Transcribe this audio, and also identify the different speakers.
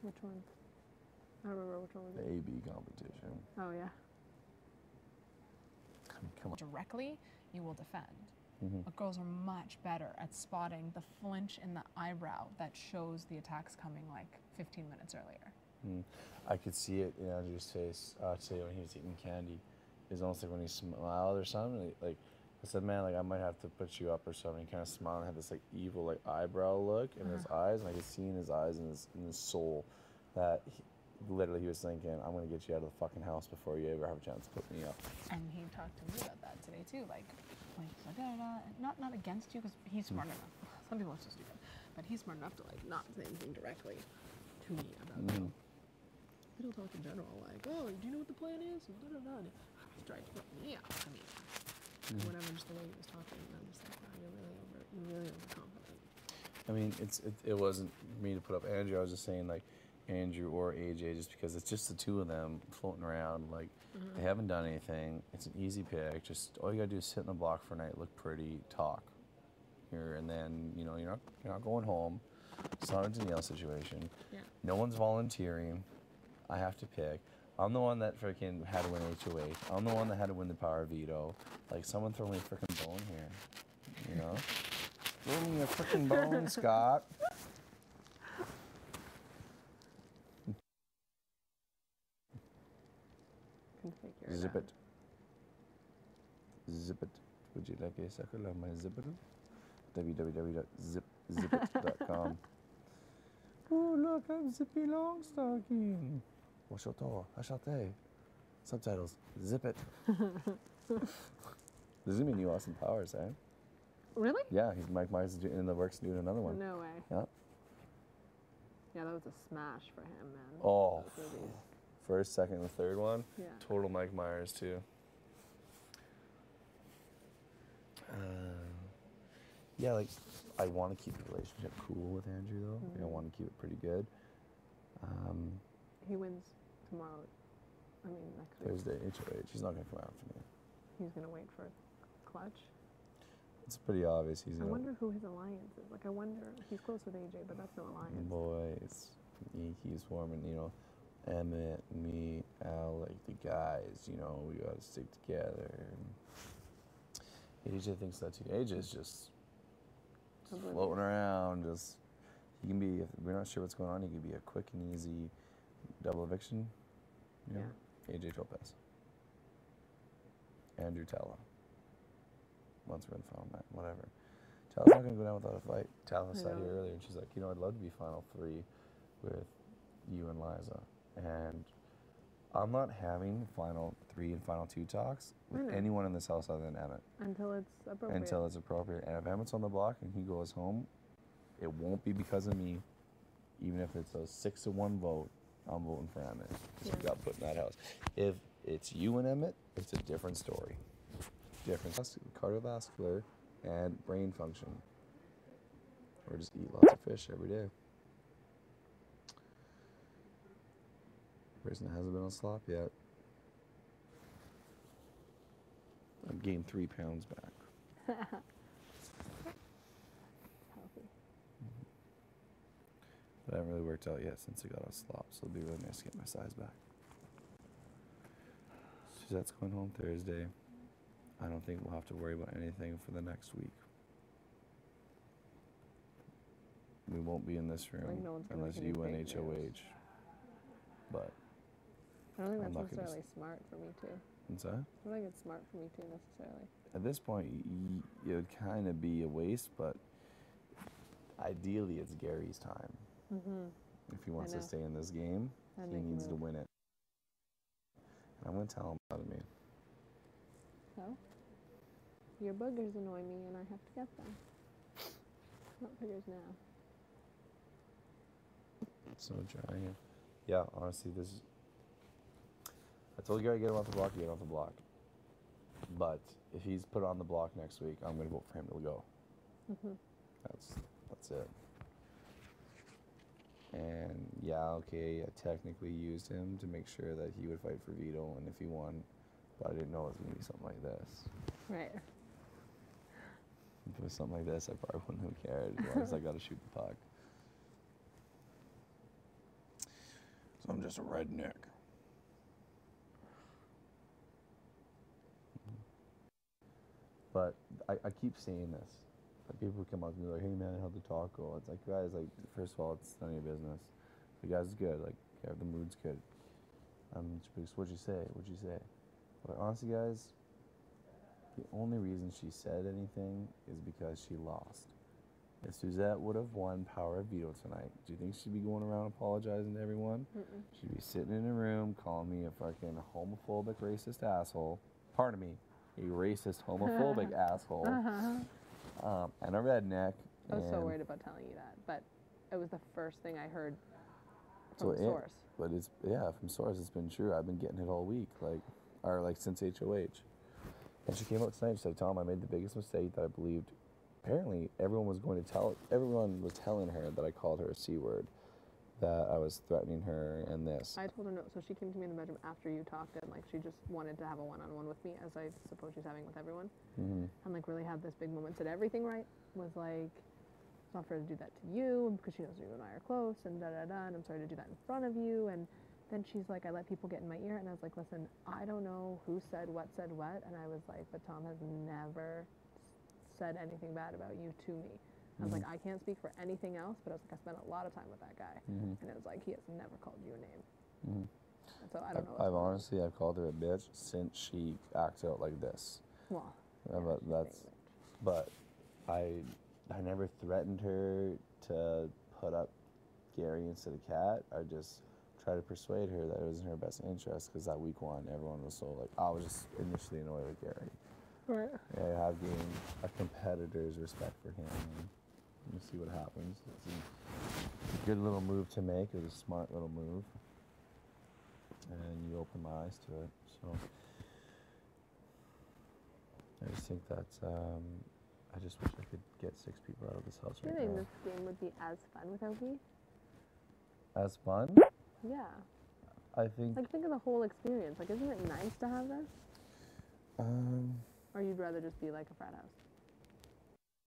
Speaker 1: Which one? I don't remember which one was
Speaker 2: The
Speaker 1: it.
Speaker 2: AB competition.
Speaker 1: Oh, yeah.
Speaker 2: I mean, come on.
Speaker 3: Directly, you will defend.
Speaker 2: Mm-hmm.
Speaker 3: But girls are much better at spotting the flinch in the eyebrow that shows the attack's coming like 15 minutes earlier.
Speaker 2: I could see it in Andrew's face today when he was eating candy. It was almost like when he smiled or something. Like I said, man, like I might have to put you up or something. He kind of smiled and had this like evil like eyebrow look in his eyes, and I could see in his eyes and in his soul that literally he was thinking, I'm gonna get you out of the fucking house before you ever have a chance to put me up.
Speaker 3: And he talked to me about that today too, like da, da, da. Not against you because he's smart enough. Some people are so stupid, but he's smart enough to like not say anything directly to me about it. But he'll talk in general, like, oh, do you know what the plan is? And da, da, da. And he's trying to put me up. I mean, whatever, just the way he was talking, and I'm just like, wow, you're really overconfident.
Speaker 2: I mean, it wasn't me to put up Andrew. I was just saying like Andrew or AJ, just because it's just the two of them floating around. Like they haven't done anything. It's an easy pick. Just all you gotta do is sit in the block for a night, look pretty, talk here, and then you're not going home. It's not a Danielle situation.
Speaker 1: Yeah.
Speaker 2: No one's volunteering. I have to pick. I'm the one that freaking had to win HOH. I'm the one that had to win the power veto. Like, someone throw me a freaking bone here. You know? Throw me a freaking bone, Scott.
Speaker 1: Can figure
Speaker 2: Zip
Speaker 1: out.
Speaker 2: it. Zip it. Would you like a circle of my zipper? www.zipit.com. Oh, look, I'm Zippy Longstocking. What's your door? Hashate. Subtitles. Zip it. This is gonna be new Austin Powers, eh?
Speaker 1: Really?
Speaker 2: Yeah, Mike Myers is in the works doing another one.
Speaker 1: No way.
Speaker 2: Yeah.
Speaker 1: Yeah, that was a smash for him, man.
Speaker 2: Oh,
Speaker 1: Those movies.
Speaker 2: first, second, and third one.
Speaker 1: Yeah.
Speaker 2: Total Mike Myers too. Yeah, like I want to keep the relationship cool with Andrew though. Like, I want to keep it pretty good.
Speaker 1: He wins tomorrow. I mean, next week.
Speaker 2: Thursday, HOH. He's not gonna come after me.
Speaker 1: He's gonna wait for Clutch.
Speaker 2: It's pretty obvious he's
Speaker 1: I
Speaker 2: gonna.
Speaker 1: wonder who his alliance is. Like, I wonder. He's close with AJ, but that's no alliance.
Speaker 2: Boys, he's forming. Emmett, me, Al, like the guys. We gotta stick together. AJ thinks that too. AJ's just floating around. He can be. If we're not sure what's going on, he could be a quick and easy double eviction.
Speaker 1: Yeah.
Speaker 2: AJ Topaz. Andrew Talla. Once we're in final match, whatever. Talla's not gonna go down without a fight. Talla sat here earlier and she's like, I'd love to be final 3 with you and Liza. And I'm not having final 3 and final 2 talks with anyone in this house other than Emmett.
Speaker 1: Until it's appropriate.
Speaker 2: Until it's appropriate. And if Emmett's on the block and he goes home, it won't be because of me. Even if it's a 6-1 vote, I'm voting for Emmett. Because we got put in that house. If it's you and Emmett, it's a different story. Different cardiovascular and brain function. Or just eat lots of fish every day. Person that hasn't been on slop yet. I've gained 3 pounds back.
Speaker 1: Healthy.
Speaker 2: But I haven't really worked out yet since I got off slop, so it'll be really nice to get my size back. Suzette's going home Thursday. I don't think we'll have to worry about anything for the next week. We won't be in this room
Speaker 1: Like no one's gonna
Speaker 2: unless
Speaker 1: make any
Speaker 2: you win
Speaker 1: big
Speaker 2: HOH.
Speaker 1: moves.
Speaker 2: But
Speaker 1: I don't think
Speaker 2: I'm
Speaker 1: that's
Speaker 2: not gonna
Speaker 1: necessarily smart for me too.
Speaker 2: what's that?
Speaker 1: I don't think it's smart for me too necessarily.
Speaker 2: At this point, it would kind of be a waste, but ideally it's Gary's time. If he wants to
Speaker 1: know.
Speaker 2: stay in this game,
Speaker 1: I'd
Speaker 2: he
Speaker 1: make a
Speaker 2: needs to
Speaker 1: move.
Speaker 2: win it. And I'm going to tell him about me.
Speaker 1: So, your boogers annoy me and I have to get them. Not boogers now.
Speaker 2: So dry here. Yeah, honestly, I told Gary to get him off the block, get him off the block. But if he's put on the block next week, I'm going to vote for him to go. That's it. And yeah, okay, I technically used him to make sure that he would fight for veto, and if he won, but I didn't know it was going to be something like this.
Speaker 1: Right.
Speaker 2: If it was something like this, I probably wouldn't have cared, as long as I got to shoot the puck. I'm just a redneck. But I keep saying this. Like people come up to me like, hey man, how'd the talk go? It's like, guys, like, first of all, it's none of your business. The guy's good. Like, yeah, the mood's good. What'd you say? What'd you say? But honestly, guys, the only reason she said anything is because she lost. If Suzette would have won Power of Veto tonight, do you think she'd be going around apologizing to everyone?
Speaker 1: Mm-mm.
Speaker 2: She'd be sitting in a room calling me a fucking homophobic, racist asshole. Pardon me, a racist, homophobic asshole. And a redneck.
Speaker 1: I was so
Speaker 2: and-
Speaker 1: worried about telling you that, but it was the first thing I heard from the source.
Speaker 2: But it's, yeah, from source, it's been true. I've been getting it all week, like since HOH. And she came out tonight and said, Tom, I made the biggest mistake that I believed. Apparently, everyone was telling her that I called her a C word, that I was threatening her and this.
Speaker 1: I told her no, so she came to me in the bedroom after you talked, and like she just wanted to have a one-on-one with me, as I suppose she's having with everyone.
Speaker 2: Mm-hmm.
Speaker 1: And like really had this big moment, said everything right, was like, it's not fair to do that to you, because she knows you and I are close, and da-da-da, and I'm sorry to do that in front of you, and then she's like, I let people get in my ear, and I was like, listen, I don't know who said what, and I was like, but Tom has never said anything bad about you to me. I was like, I can't speak for anything else, but I was like, I spent a lot of time with that guy, and it was like, he has never called you a name. And so I don't know.
Speaker 2: I've called her a bitch since she acts out like this.
Speaker 1: Well,
Speaker 2: But I never threatened her to put up Gary instead of Kat. I just tried to persuade her that it was in her best interest, because that week one, everyone was so like, I was just initially annoyed with Gary.
Speaker 1: right.
Speaker 2: Yeah, I have gained a competitor's respect for him. And we'll see what happens. It's a good little move to make. It was a smart little move. And you opened my eyes to it. So I just think that I just wish I could get 6 people out of this house
Speaker 1: Do you
Speaker 2: right
Speaker 1: think
Speaker 2: now.
Speaker 1: this game would be as fun without me?
Speaker 2: As fun?
Speaker 1: Yeah.
Speaker 2: I think.
Speaker 1: Like, think of the whole experience. Like, isn't it nice to have this? Or you'd rather just be like a frat house?